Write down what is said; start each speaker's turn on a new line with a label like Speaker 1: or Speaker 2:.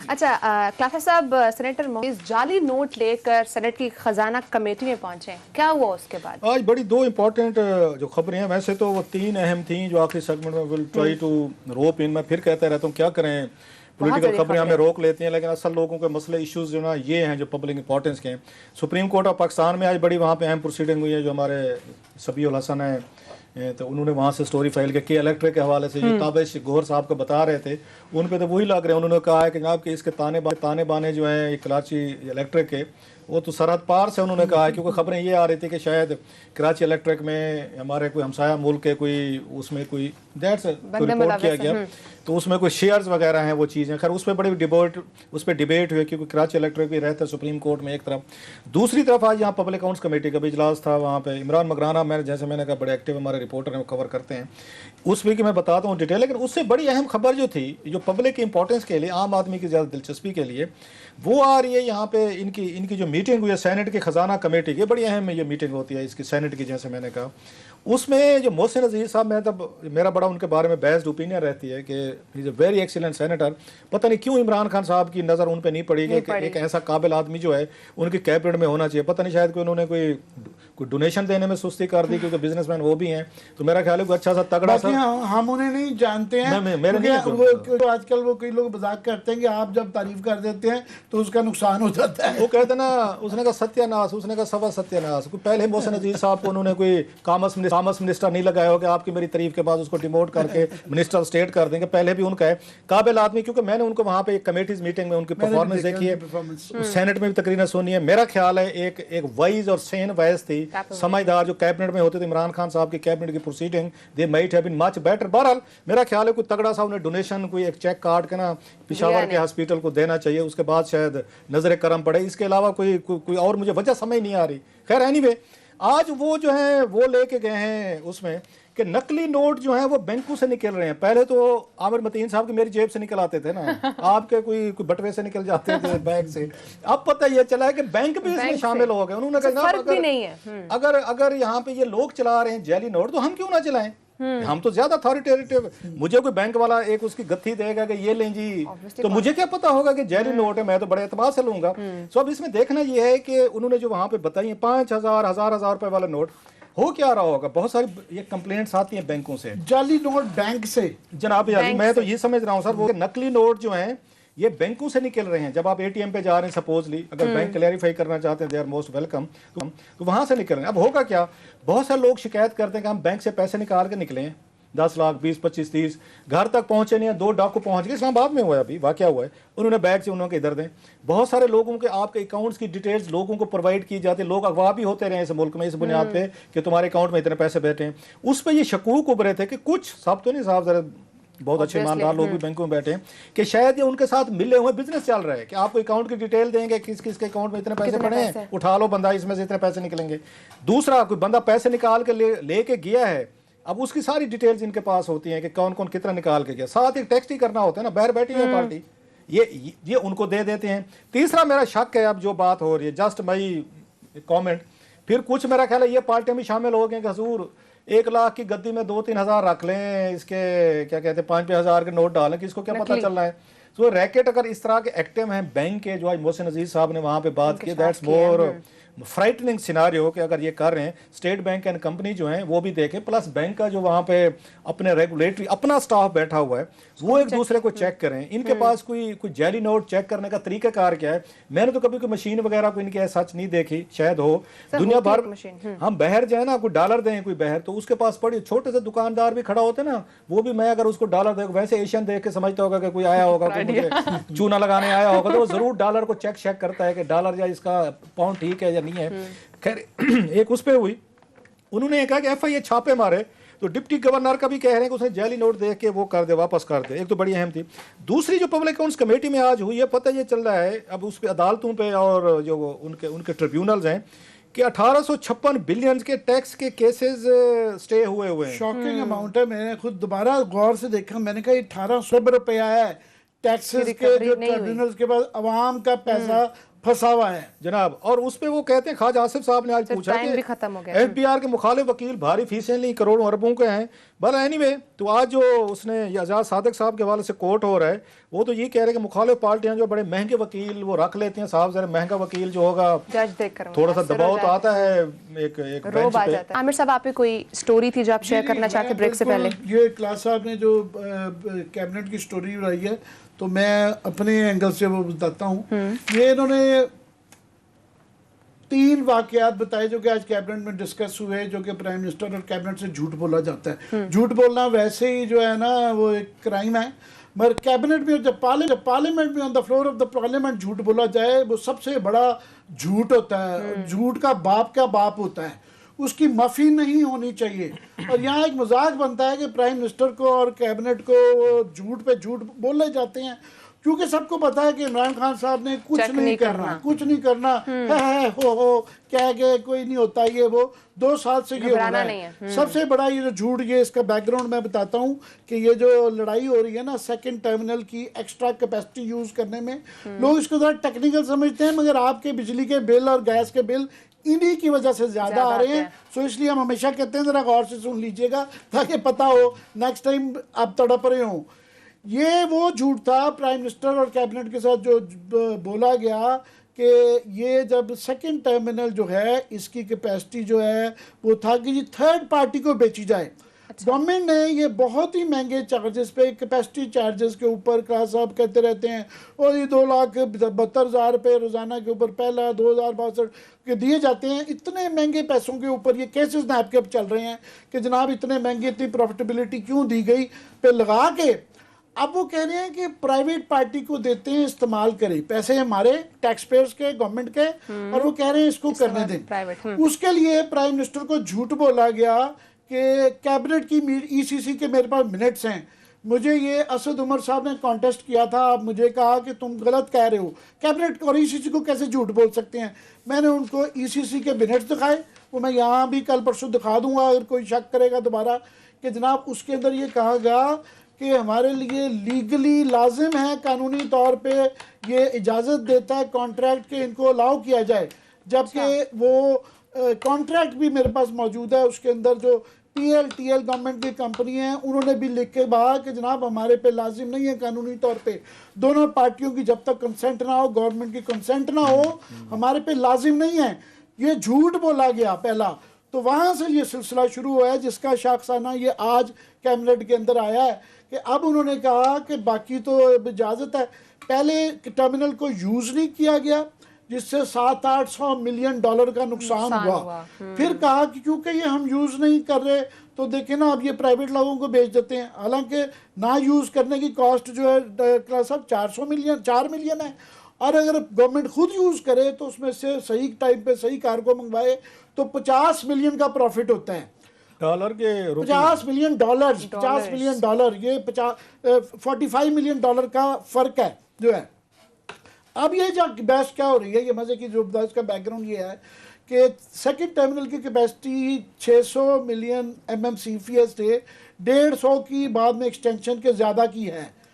Speaker 1: अच्छा क्लाफा साहब, सेनेटर मोइज जाली नोट लेकर सेनेट की खजाना कमेटी में पहुंचे, क्या हुआ उसके बाद?
Speaker 2: आज बड़ी दो इम्पोर्टेंट जो खबरें हैं, वैसे तो वो तीन अहम थी जो आखिरी सेगमेंट में विल ट्राई टू रोप इन। मैं फिर कहता रहता हूँ क्या करें, पॉलिटिकल खबरें हमें रोक लेती हैं, लेकिन असल लोगों के मसले इश्यूज जो ना ये हैं जो पब्लिक इंपॉर्टेंस के हैं। सुप्रीम कोर्ट ऑफ पाकिस्तान में आज बड़ी वहाँ पे अहम प्रोसीडिंग हुई है। जो हमारे सबीउल हसन है तो उन्होंने वहाँ से स्टोरी फाइल के इलेक्ट्रिक के हवाले से जो ताबिश गौहर साहब को बता रहे थे, उन पे तो वही लग रहे हैं। उन्होंने कहा है कि जनाब कि इसके ताने बाने जो हैं कराची इलेक्ट्रिक के, वो तो सरहद पार से उन्होंने कहा है, क्योंकि खबरें ये आ रही थी कि शायद कराची इलेक्ट्रिक में हमारे कोई हमसाया मुल्क के कोई उसमें कोई रिपोर्ट किया गया, तो उसमें कोई शेयर्स वगैरह हैं, वो चीज़ें। खैर उस पर बड़ी डिबेट हुई, क्योंकि कराची इलेक्ट्रिक भी रहता है सुप्रीम कोर्ट में एक तरफ। दूसरी तरफ आज यहाँ पब्लिक अकाउंट्स कमेटी का भी इजलास था, वहाँ पे इमरान मगराना मैंने कहा बड़े एक्टिव हमारे रिपोर्टर हैं, वो कवर करते हैं उस वीक मैं बताता हूँ डिटेल। लेकिन उससे बड़ी अहम खबर जो थी, जो पब्लिक की इंपॉर्टेंस के लिए, आम आदमी की ज़्यादा दिलचस्पी के लिए, वो आ रही है यहाँ पे। इनकी जो मीटिंग हुई है सेनेट की खजाना कमेटी की, बड़ी अहम ये मीटिंग होती है इसकी सेनेट की, जैसे मैंने कहा। उसमें जो मोहसिन अजीज साहब, मेरा बड़ा उनके बारे में बेस्ड ओपिनियन रहती है कि is a very excellent senator. पता नहीं क्यों इमरान खान साहब की नज़र उन पर नहीं पड़ी कि एक ऐसा काबिल आदमी जो है उनकी कैबिनेट में होना चाहिए। पता नहीं शायद कोई उन्होंने कोई डोनेशन देने में सुस्ती कर दी, क्योंकि बिजनेसमैन वो भी हैं। तो मेरा ख्याल है कोई अच्छा सा तगड़ा सा,
Speaker 3: हम उन्हें नहीं जानते हैं, वो आजकल वो कई लोग मजाक करते हैं कि आप जब तारीफ कर देते हैं तो उसका नुकसान हो जाता है।
Speaker 2: वो कहते ना, उसने कहा सत्यानाश, उसने कहा सवा सत्यानाश। पहले मोहसिन अजीज साहब को उन्होंने कोई कॉमर्स मिनिस्टर नहीं लगाया हो कि आपकी मेरी तारीफ के बाद उसको डिमोट करके मिनिस्टर ऑफ स्टेट कर देंगे। पहले भी उनका है काबिल आदमी, क्योंकि मैंने उनको वहाँ पे एक कमेटीज मीटिंग में उनकी परफॉर्मेंस देखी है, सेनेट में भी तकरीरन सुनी है। मेरा ख्याल है एक वाइज और सेन वॉइस थी, समझदार, जो कैबिनेट में होते थे इमरान खान साहब की कैबिनेट की proceeding, they might have been much better. बहरहाल मेरा ख्याल है कोई तगड़ा सा उन्हें डोनेशन, कोई एक चेक काट के ना पिशावर के हॉस्पिटल को देना चाहिए, उसके बाद शायद नजर करम पड़े। इसके अलावा कोई और मुझे वजह समझ नहीं आ रही। खैर एनीवे, आज वो जो है वो लेके गए हैं उसमें कि नकली नोट जो है वो बैंकों से निकल रहे हैं। पहले तो आमिर मतीन साहब की मेरी जेब से निकल आते थे ना, आपके कोई बटवे से निकल जाते थे बैग से। अब पता ये चला है कि बैंक भी इसमें शामिल हो गए। उन्होंने कहा अगर यहाँ पे ये लोग चला रहे हैं जैली नोट, तो हम क्यों ना चलाएं? हम तो ज्यादा अथॉरिटेटिव। मुझे कोई बैंक वाला एक उसकी गत्थी देगा कि ये लें जी, तो मुझे क्या पता होगा कि जैली नोट है, मैं तो बड़े एतबार से लूंगा। सो अब इसमें देखना ये है कि उन्होंने जो वहां पे बताई है 5,000 हजार रुपए वाला नोट, हो क्या रहा होगा। बहुत सारी ये कंप्लेंट्स आती हैं बैंकों से,
Speaker 3: जाली नोट बैंक से।
Speaker 2: जनाब मैं तो ये समझ रहा हूँ सर, वो नकली नोट जो हैं ये बैंकों से निकल रहे हैं। जब आप एटीएम पे जा रहे हैं सपोजली, अगर बैंक क्लैरिफाई करना चाहते हैं, दे आर मोस्ट वेलकम, तो वहां से निकल रहे हैं। अब होगा क्या, बहुत सारे लोग शिकायत करते हैं कि हम बैंक से पैसे निकाल के निकले हैं, 10 लाख 20 25 30, घर तक पहुंचे नहीं है, 2 डाकू पहुंच गए। इस्लामाबाद में हुआ है, अभी वाकया हुआ है, उन्होंने बैग से उन्होंने इधर दें। बहुत सारे लोगों के आपके अकाउंट्स की डिटेल्स लोगों को प्रोवाइड की जाती है। लोग अगवा भी होते रहे इस मुल्क में इस बुनियाद पे कि तुम्हारे अकाउंट में इतने पैसे बैठे हैं। उस पर ये शकूक उभरे थे कि कुछ, सब तो नहीं साहब, जरा बहुत अच्छे ईमानदार लोग भी बैंकों में बैठे हैं, कि शायद ये उनके साथ मिले हुए बिजनेस चल रहा है कि आपको अकाउंट की डिटेल देंगे, किस किस के अकाउंट में इतने पैसे पड़े हैं, उठा लो बंदा, इसमें से इतने पैसे निकलेंगे। दूसरा, कोई बंदा पैसे निकाल के लेके गया है, अब उसकी सारी डिटेल्स इनके पास होती हैं कि कौन कौन कितना निकाल के गया। साथ एक टेक्स्ट ही करना होता है ना, बाहर बैठी है पार्टी, ये उनको दे देते हैं। तीसरा मेरा शक है, अब जो बात हो रही है, जस्ट माई कमेंट, फिर कुछ मेरा ख्याल है ये पार्टियां भी शामिल हो गए कि हजूर 1 लाख की गद्दी में 2-3 हजार रख लें, इसके क्या कहते हैं 5-5 हजार के नोट डालें, किसको क्या पता चल रहा है। तो रैकेट अगर इस तरह के एक्टिव हैं बैंक के, जो आज मोहसिन अजीज साहब ने वहां पे बात की, दैट्स मोर फ्राइटनिंग सिनारियो कि अगर ये कर रहे हैं। स्टेट बैंक एंड कंपनी जो है वो भी देखें, प्लस बैंक का जो वहाँ पे अपने रेगुलेटरी अपना स्टाफ बैठा हुआ है, वो एक दूसरे को चेक करें। इनके पास कोई जैली नोट चेक करने का तरीकाकार क्या है? मैंने तो कभी कोई मशीन वगैरह को इनके सच नहीं देखी, शायद हो दुनिया भर। हम बाहर जाए ना, कोई डॉलर दें कोई बाहर, तो उसके पास पड़ी छोटे से दुकानदार भी खड़ा होते ना, वो भी मैं अगर उसको डॉलर दे, वैसे एशियन देख के समझता होगा कि कोई आया होगा, कोई मुझे चूना लगाने आया होगा, तो वो जरूर डॉलर को चेक करता है कि डॉलर या इसका पाउंड ठीक है नहीं है। खैर एक उस पे हुई, उन्होंने कहा कि एफआईए छापे मारे, तो डिप्टी गवर्नर का भी कह रहे हैं कि उसने जाली नोट देख के वो कर दे, वापस कर दे। एक तो बड़ी अहम थी। दूसरी जो पब्लिक अकाउंट्स कमेटी में आज हुई है, पता ये चल रहा है अब उस पे अदालतों पे और जो उनके ट्रिब्यूनल्स हैं कि 1856 बिलियन के टैक्स के केसेस स्टे हुए हैं।
Speaker 3: शॉकिंग अमाउंट है। मैंने खुद दोबारा गौर से देखा, मैंने कहा 1800 रुपया है टैक्सेस के जो ट्रिब्यूनल्स के पास अवाम का पैसा फंसा हुआ है
Speaker 2: जनाब। और उस पे वो कहते हैं, ख्वाजा आसिफ साहब ने आज पूछा कि एफबीआर के मुखालिफ वकील भारी फीसें ली, करोड़ों अरबों के हैं, बट एनीवे तो आज जो उसने ये आज़ाद सादिक साहब के हवाले से कोर्ट हो रहा है, वो तो ये कह रहे हैं कि मुखालिफ पार्टियां जो बड़े महंगे वकील वो रख लेती हैं, साहब जरा महंगा वकील जो होगा
Speaker 1: जज देखकर
Speaker 2: थोड़ा सा दबाव तो आता है एक
Speaker 1: रोब आ
Speaker 2: बेंच पे।
Speaker 1: जाता है। आमिर साहब, आप पे कोई स्टोरी थी जो आप शेयर करना चाहते ब्रेक से पहले?
Speaker 3: ये क्लास साहब ने जो कैबिनेट की स्टोरी बनाई है, तो मैं अपने एंगल से वो बताता हूँ। ये इन्होंने 3 वाकयात बताए जो कि आज कैबिनेट में डिस्कस हुए, जो कि प्राइम मिनिस्टर और कैबिनेट से झूठ बोला जाता है। झूठ बोलना वैसे ही जो है ना वो एक क्राइम है, मगर कैबिनेट में जब पार्लियामेंट में on the floor of the parliament झूठ बोला जाए, वो सबसे बड़ा झूठ होता है। झूठ का बाप होता है, उसकी माफ़ी नहीं होनी चाहिए। और यहाँ एक मजाक बनता है कि प्राइम मिनिस्टर को और कैबिनेट को झूठ पे झूठ बोले जाते हैं, क्योंकि सबको पता है कि इमरान खान साहब ने कुछ नहीं करना है, हो कह गए, कोई नहीं होता, ये वो 2 साल से ये हो रहा है। सबसे बड़ा ये जो झूठ, ये इसका बैकग्राउंड मैं बताता हूँ कि ये जो लड़ाई हो रही है ना सेकंड टर्मिनल की एक्स्ट्रा कैपेसिटी यूज करने में, लोग इसको ज़रा टेक्निकल समझते हैं, मगर आपके बिजली के बिल और गैस के बिल इन्हीं की वजह से ज्यादा आ रहे हैं। सो इसलिए हम हमेशा कहते हैं जरा गौर से सुन लीजिएगा ताकि पता हो नेक्स्ट टाइम आप तड़प रहे हो। ये वो झूठ था प्राइम मिनिस्टर और कैबिनेट के साथ जो बोला गया कि ये जब सेकंड टर्मिनल जो है इसकी कैपेसिटी जो है वो था कि ये थर्ड पार्टी को बेची जाए। गवर्नमेंट ने ये बहुत ही महंगे चार्जेस पे, कैपेसिटी चार्जेस के ऊपर क्लास साहब कहते रहते हैं, और ये 2,72,000 रुपये रोज़ाना के ऊपर पहला 2,062 के दिए जाते हैं। इतने महंगे पैसों के ऊपर ये केसेस नाप के चल रहे हैं कि जनाब इतने महंगे, इतनी प्रॉफिटेबिलिटी क्यों दी गई पे लगा के अब वो कह रहे हैं कि प्राइवेट पार्टी को देते हैं, इस्तेमाल करें, पैसे हमारे टैक्स पेयर्स के, गवर्नमेंट के, और वो कह रहे हैं इसको करने दें। उसके लिए प्राइम मिनिस्टर को झूठ बोला गया कि कैबिनेट की ईसीसी के मेरे पास मिनट्स हैं, मुझे ये असद उमर साहब ने कॉन्टेस्ट किया था, आप मुझे कहा कि तुम गलत कह रहे हो, कैबिनेट और ईसीसी को कैसे झूठ बोल सकते हैं। मैंने उनको ईसीसी के मिनट्स दिखाए, वो मैं यहाँ भी कल परसों दिखा दूंगा अगर कोई शक करेगा दोबारा, कि जनाब उसके अंदर ये कहा गया कि हमारे लिए लीगली लाजिम है, कानूनी तौर पे ये इजाज़त देता है कॉन्ट्रैक्ट के इनको अलाउ किया जाए, जबकि वो कॉन्ट्रैक्ट भी मेरे पास मौजूद है। उसके अंदर जो PLTL गवर्नमेंट की कंपनी है, उन्होंने भी लिख के कहा कि जनाब हमारे पे लाजिम नहीं है कानूनी तौर पे, दोनों पार्टियों की जब तक कंसेंट ना हो, गवर्नमेंट की कंसेंट ना हो, हमारे पे लाजिम नहीं है। ये झूठ बोला गया पहला, तो वहाँ से ये सिलसिला शुरू हुआ है जिसका शाखसाना ये आज कैबिनेट के अंदर आया है कि अब उन्होंने कहा कि बाकी तो इजाज़त है। पहले टर्मिनल को यूज़ नहीं किया गया जिससे $700-800 मिलियन का नुकसान हुआ। फिर कहा कि क्योंकि ये हम यूज़ नहीं कर रहे तो देखें ना अब ये प्राइवेट लोगों को बेच देते हैं, हालांकि ना यूज़ करने की कॉस्ट जो है साहब 4 मिलियन है, और अगर गवर्नमेंट खुद यूज़ करे तो उसमें से सही टाइम पे सही कार्गो मंगवाए तो 50 मिलियन का प्रॉफिट होता है,
Speaker 2: डॉलर के
Speaker 3: $50 मिलियन, ये 45 मिलियन डॉलर का फ़र्क है जो है। अब ये जो बहस क्या हो रही है, ये मज़े की जो बहस का बैकग्राउंड ये है कि सेकंड टर्मिनल की कैपेसिटी 600 मिलियन MMCFS से 150 की बाद में एक्सटेंशन के ज़्यादा की है।